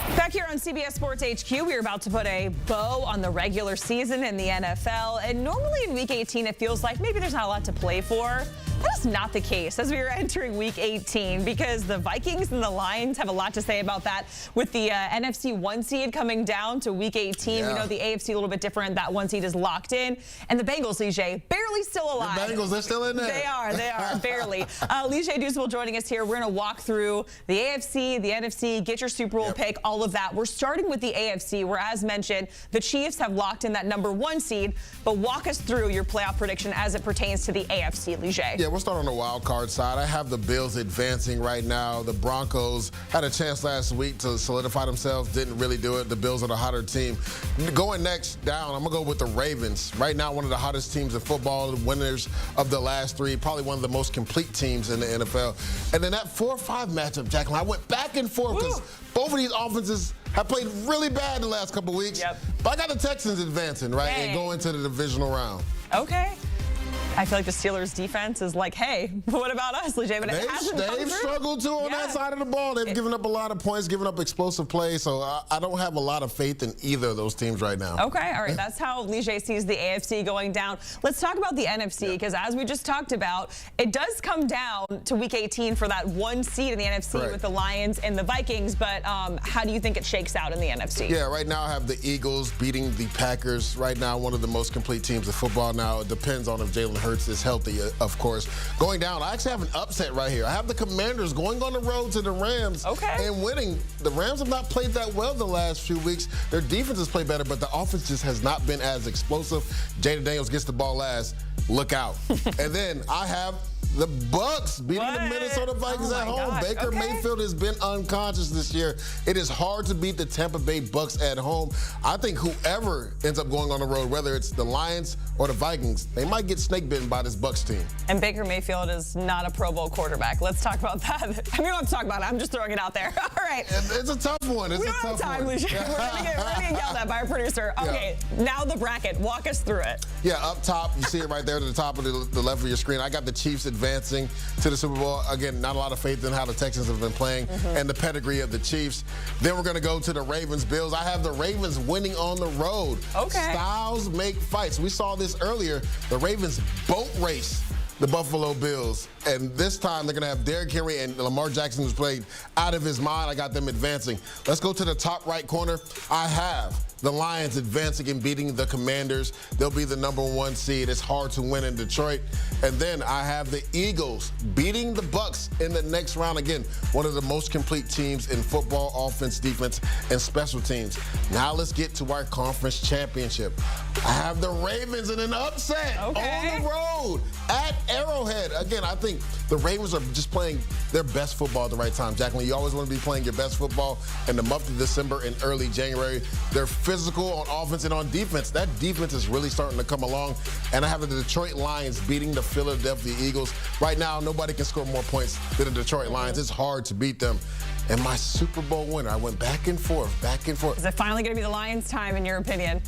Back here on CBS Sports HQ, we are about to put a bow on the regular season in the NFL. And normally in Week 18, it feels like maybe there's not a lot to play for. That is not the case as we are entering Week 18 because the Vikings and the Lions have a lot to say about that with the NFC 1 seed coming down to Week 18. Yeah. We know the AFC a little bit different. That 1 seed is locked in. And the Bengals, Lige, barely still alive. The Bengals, they're still in there. They are, barely. Lige Douzable joining us here. We're going to walk through the AFC, the NFC, get your Super Bowl pick, all of that. We're starting with the AFC, where, as mentioned, the Chiefs have locked in that number 1 seed. But walk us through your playoff prediction as it pertains to the AFC, Lige. Yeah, we'll start on the wild card side. I have the Bills advancing right now. The Broncos had a chance last week to solidify themselves, didn't really do it. The Bills are the hotter team. Going next down, I'm going to go with the Ravens. Right now, one of the hottest teams in football, the winners of the last 3, probably one of the most complete teams in the NFL. And then that 4-5 matchup, Jacqueline, I went back and forth because both of these offenses have played really bad the last couple weeks. Yep. But I got the Texans advancing, right, and going to the divisional round. Okay. I feel like the Steelers' defense is like, hey, what about us, Lige? But it hasn't come They've through. struggled, too, on that side of the ball. They've given up a lot of points, given up explosive plays, so I don't have a lot of faith in either of those teams right now. Okay, all right. That's how Lige sees the AFC going down. Let's talk about the NFC, because as we just talked about, it does come down to Week 18 for that 1 seed in the NFC with the Lions and the Vikings, but how do you think it shakes out in the NFC? Yeah, right now I have the Eagles beating the Packers. Right now, one of the most complete teams of football. Now, it depends on if Jalen Hurts is healthy, of course. Going down, I actually have an upset right here. I have the Commanders going on the road to the Rams and winning. The Rams have not played that well the last few weeks. Their defense has played better, but the offense just has not been as explosive. Jaden Daniels gets the ball last. Look out. And then I have the Bucks beating the Minnesota Vikings at home. Gosh. Baker Mayfield has been unconscious this year. It is hard to beat the Tampa Bay Bucks at home. I think whoever ends up going on the road, whether it's the Lions or the Vikings, they might get snake bitten by this Bucks team. And Baker Mayfield is not a Pro Bowl quarterback. Let's talk about that. I mean, we don't have to talk about it. I'm just throwing it out there. All right. It's a tough one. We don't have time, Lige. We're going to get yelled at by our producer. Okay, now the bracket. Walk us through it. Yeah, up top, you see it right there to the top of the left of your screen. I got the Chiefs advancing to the Super Bowl. Again, not a lot of faith in how the Texans have been playing and the pedigree of the Chiefs. Then we're going to go to the Ravens-Bills. I have the Ravens winning on the road. Styles make fights. We saw this earlier. The Ravens boat race the Buffalo Bills. And this time they're going to have Derrick Henry and Lamar Jackson, who's played out of his mind. I got them advancing. Let's go to the top right corner. I have the Lions advancing and beating the Commanders. They'll be the number 1 seed. It's hard to win in Detroit. And then I have the Eagles beating the Bucks in the next round. Again, one of the most complete teams in football, offense, defense, and special teams. Now let's get to our conference championship. I have the Ravens in an upset on the road at Arrowhead. Again, I think the Ravens are just playing their best football at the right time. Jacqueline, you always want to be playing your best football in the month of December and early January. They're physical on offense and on defense. That defense is really starting to come along. And I have the Detroit Lions beating the Philadelphia Eagles. Right now, nobody can score more points than the Detroit Lions. It's hard to beat them. And my Super Bowl winner, I went back and forth, back and forth. Is it finally going to be the Lions' time, in your opinion?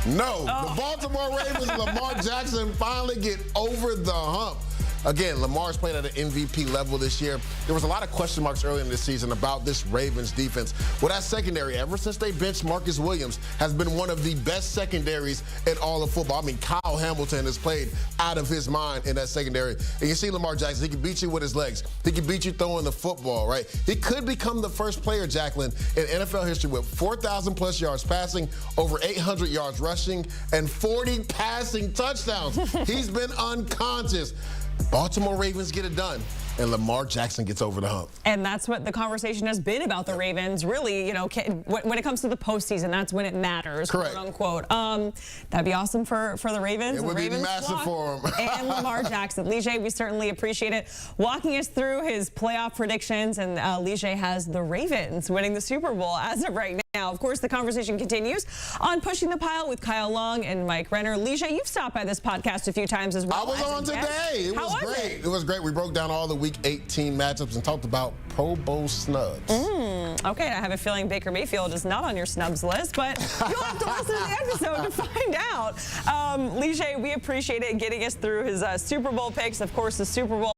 No. The Baltimore Ravens and Lamar Jackson finally get over the hump. Again, Lamar's played at an MVP level this year. There was a lot of question marks early in the season about this Ravens defense. Well, that secondary, ever since they benched Marcus Williams, has been one of the best secondaries in all of football. I mean, Kyle Hamilton has played out of his mind in that secondary. And you see Lamar Jackson, he can beat you with his legs. He can beat you throwing the football, right? He could become the first player, Jacqueline, in NFL history with 4,000+ yards passing, over 800 yards rushing, and 40 passing touchdowns. He's been unconscious. Baltimore Ravens get it done, and Lamar Jackson gets over the hump. And that's what the conversation has been about the Ravens. Really, you know, when it comes to the postseason, that's when it matters, quote unquote. That'd be awesome for the Ravens. It would be massive for them. And Lamar Jackson. Lige, we certainly appreciate it. Walking us through his playoff predictions, and Lige has the Ravens winning the Super Bowl as of right now. Of course, the conversation continues on Pushing the Pile with Kyle Long and Mike Renner. Lige, you've stopped by this podcast a few times as well. I was on today. It was great. It was great. We broke down all the Week 18 matchups and talked about Pro Bowl snubs. Okay, I have a feeling Baker Mayfield is not on your snubs list, but you'll have to listen to the episode to find out. Lige, we appreciate it getting us through his Super Bowl picks. Of course, the Super Bowl